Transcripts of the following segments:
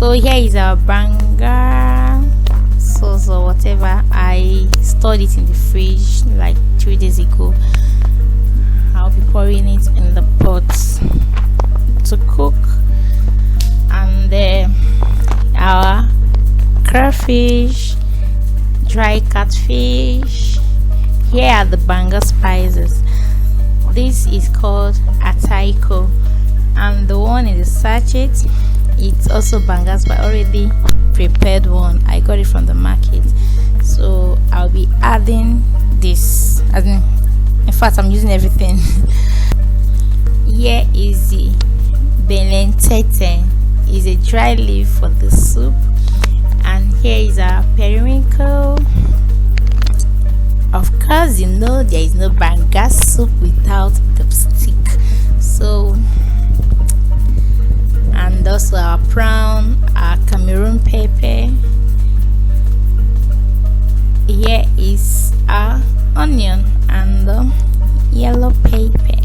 So here is our banga sauce or whatever. I stored it in the fridge like 3 days ago. I'll be pouring it in the pot to cook. And our crayfish, dry catfish. Here are the banga spices. This is called ataiko, and the one in the sachet, it's also banga, but already prepared one. I got it from the market, so I'll be adding this. In fact, I'm using everything. Here is the Beletientien, is a dry leaf for the soup, and here is our periwinkle. Of course, you know there is no banga soup without the stick. So, and also our prawn, our Cameroun pepper. Here is our onion and the yellow pepper.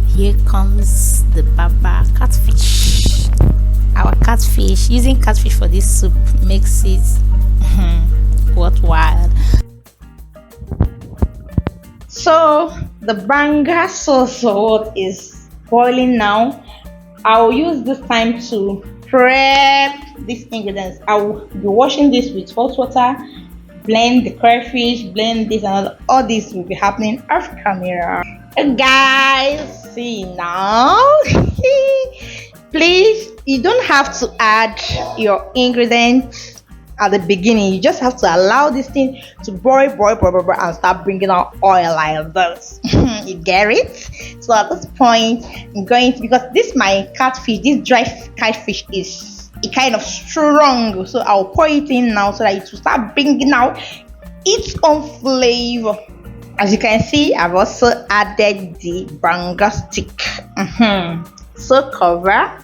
Here comes the baba catfish. Our catfish, using catfish for this soup makes it worthwhile. So the banga sauce is boiling now. I'll use this time to prep these ingredients. I'll be washing this with hot water, blend the crayfish, blend this, and all this will be happening off camera. Guys, see now. Please, you don't have to add your ingredients at the beginning. You just have to allow this thing to boil, and start bringing out oil like this. You get it? So at this point, I'm going to, because this my catfish, this dry catfish is kind of strong, so I'll pour it in now so that it will start bringing out its own flavor. As you can see, I've also added the banga stick. So cover.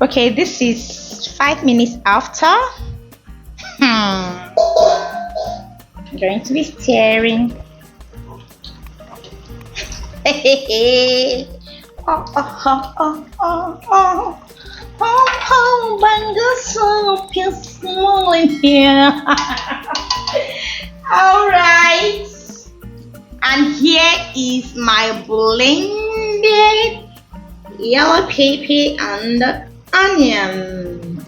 Okay, this is 5 minutes after. I'm going to be stirring. Banga soup is smelling here. All right, and here is my blended yellow pepper and onion.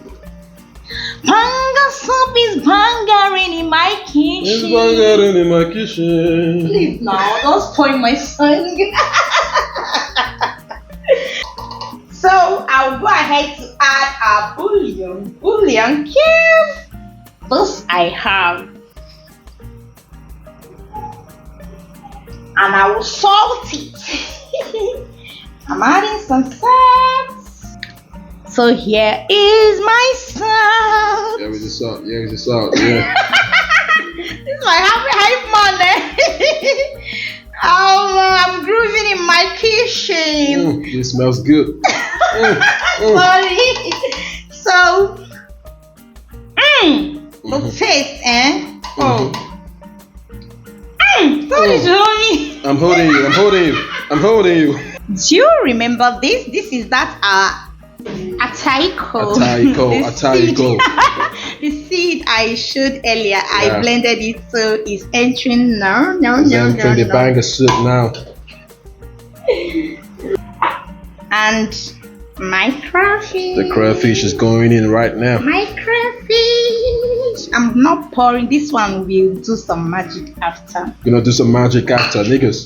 Banga soup is bangaring in my kitchen. It's bangaring in my kitchen. Please now, don't spoil my song. So I'll go ahead to add our bouillon cube. This I have. And I will salt it. I'm adding some salt. So here is my salt. Yeah, with the salt. Yeah, with the salt. Yeah. This is my hype money. I'm grooving in my kitchen. It smells good. Sorry. So, the taste, I'm holding you. Do you remember this? This is that ataiko. The seed I showed earlier. Yeah. I blended it so it's entering now. Entering the banga soup now. And my crayfish. The crayfish is going in right now. My crayfish. I'm not pouring. This one will do some magic after. You're gonna do some magic after, niggas.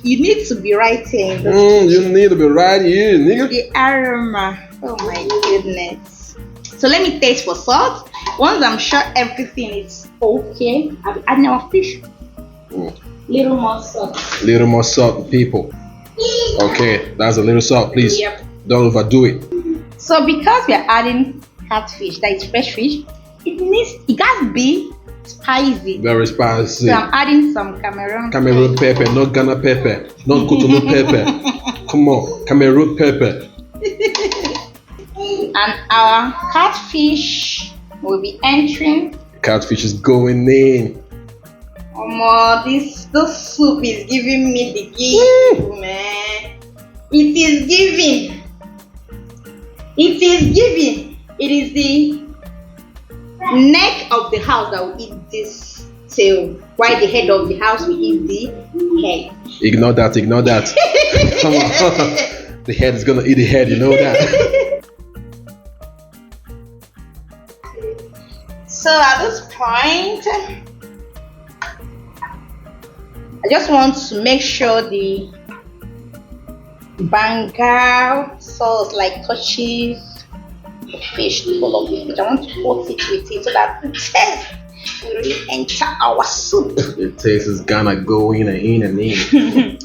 You need to be right here. You need to be right here, nigga. The aroma. Oh my goodness. So let me taste for salt. Once I'm sure everything is okay, I'll be adding our fish. Little more salt. Little more salt, people. Okay, that's a little salt, please. Yep. Don't overdo it. So because we are adding catfish, that is fresh fish, it has to be spicy. Very spicy. So I'm adding some Cameroun pepper, not Ghana pepper, not Cotonou pepper. Come on, Cameroun pepper. And our catfish will be entering. Catfish is going in. This soup is giving me the gift, man. It is giving. It is giving. It is the neck of the house that will eat this tail, while the head of the house will eat the head. Ignore that. Come on. The head is gonna eat the head. You know that. So at this point, I just want to make sure the Banga sauce touches the fish, the whole of it. I want to coat it with it so that the taste will really enter our soup. The taste is gonna go in and in and in.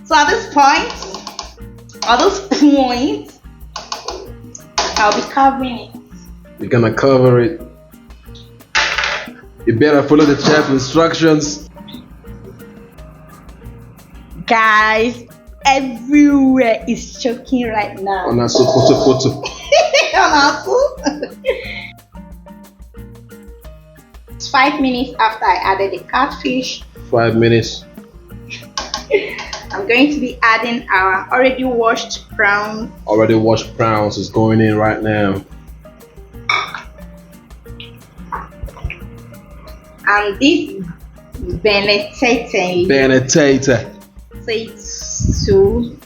So at this point, I'll be covering it. You're gonna cover it. You better follow the chef instructions. Guys, everywhere is choking right now. On our soup, photo. On our soup. It's 5 minutes after I added the catfish. 5 minutes. I'm going to be adding our already washed prawns. Already washed prawns is going in right now. And this Beletientien. So it's to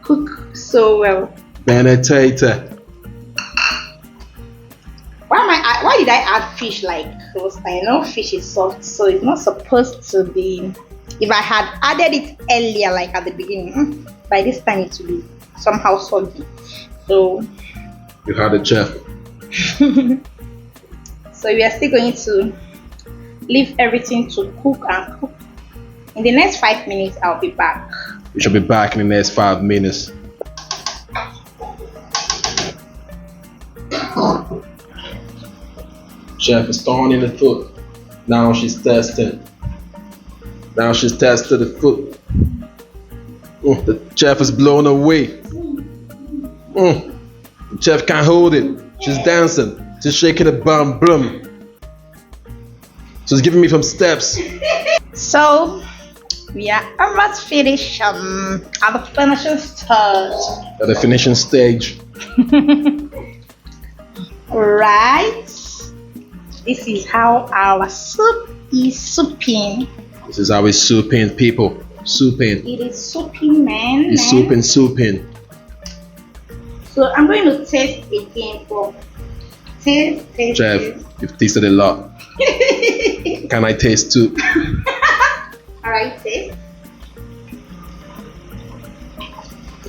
cook so well. Beletientien. Why did I add fish close? I know fish is soft, so it's not supposed to be. If I had added it earlier, at the beginning, by this time it would be somehow soggy. So You had a chef. So we are still going to leave everything to cook and cook. In the next 5 minutes, I'll be back. We should be back in the next 5 minutes. Chef is throwing in the food. Now she's testing. Now she's tested the food. The chef is blown away. The chef can't hold it. She's dancing. She's shaking the bum brum. She's giving me some steps. So we are almost finished at the finishing stage. At the finishing stage. Right. This is how our soup is souping. This is how it's souping, people. Souping. It is souping, man. It's souping. So I'm going to taste again for taste. Chef, you've tasted a lot. Can I taste too? Alright, taste.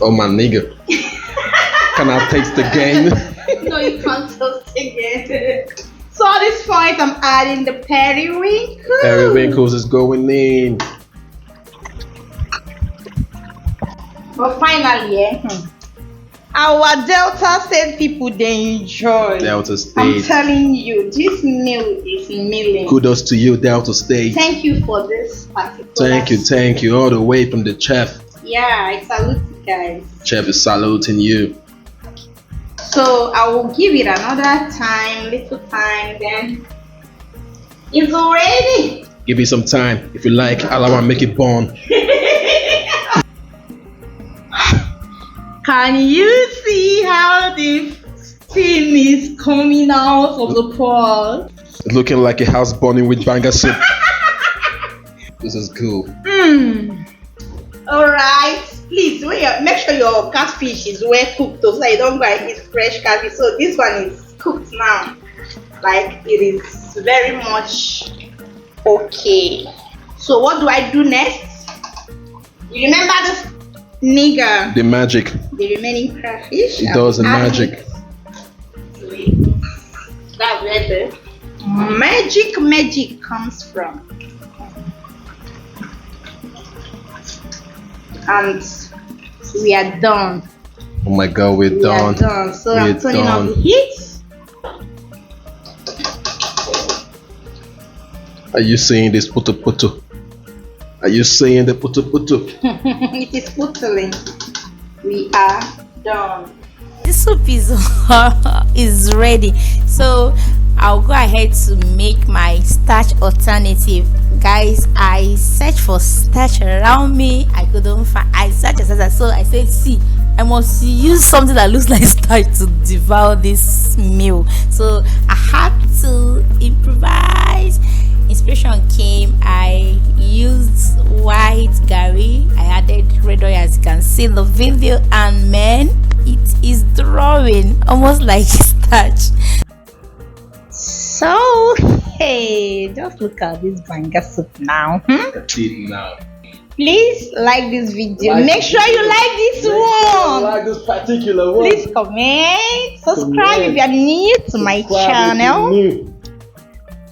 Oh my nigga. Can I taste again? No, you can't taste again. So at this point, I'm adding the periwinkle. Periwinkles is going in. But finally, our Delta State people, they enjoy. Delta I'm State. telling you, this meal is milling. Kudos to you, Delta State. Thank you for this particular. Thank you. All the way from the chef. Yeah, I salute you guys. Chef is saluting you. So I will give it another little time, then it's ready. Give it some time. If you like, I'll make it burn. Can you see how the steam is coming out of the pot? It's looking like a house burning with Banga soup. This is cool. Alright, please make sure your catfish is well cooked so that you don't go and eat fresh catfish. So this one is cooked now. It is very much okay. So what do I do next? You remember this nigger? The magic. The remaining crayfish. It does the magic. That's where the magic comes from. And we are done. Oh my god, we're done. So I'm turning on the heat. Are you seeing this putu? Are you seeing the putu? It is putuling. We are done. The soup is ready. So I'll go ahead to make my starch alternative, Guys, I searched for starch around me. I couldn't find. I searched, so I said, "See, I must use something that looks like starch to devour this meal." So I had to improvise. Inspiration came. I used white gari. I added red oil, as you can see in the video, and man, it is drawing almost like starch. So, hey, just look at this banga soup now. That's it now. Please like this video. Like Make sure you like this I one. like this particular one. Please comment. Subscribe if you are new to my channel.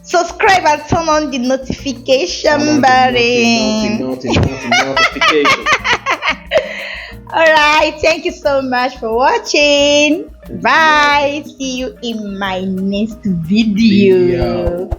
Subscribe and turn on the notification button. Notification. Alright, thank you so much for watching. Bye. See you in my next video.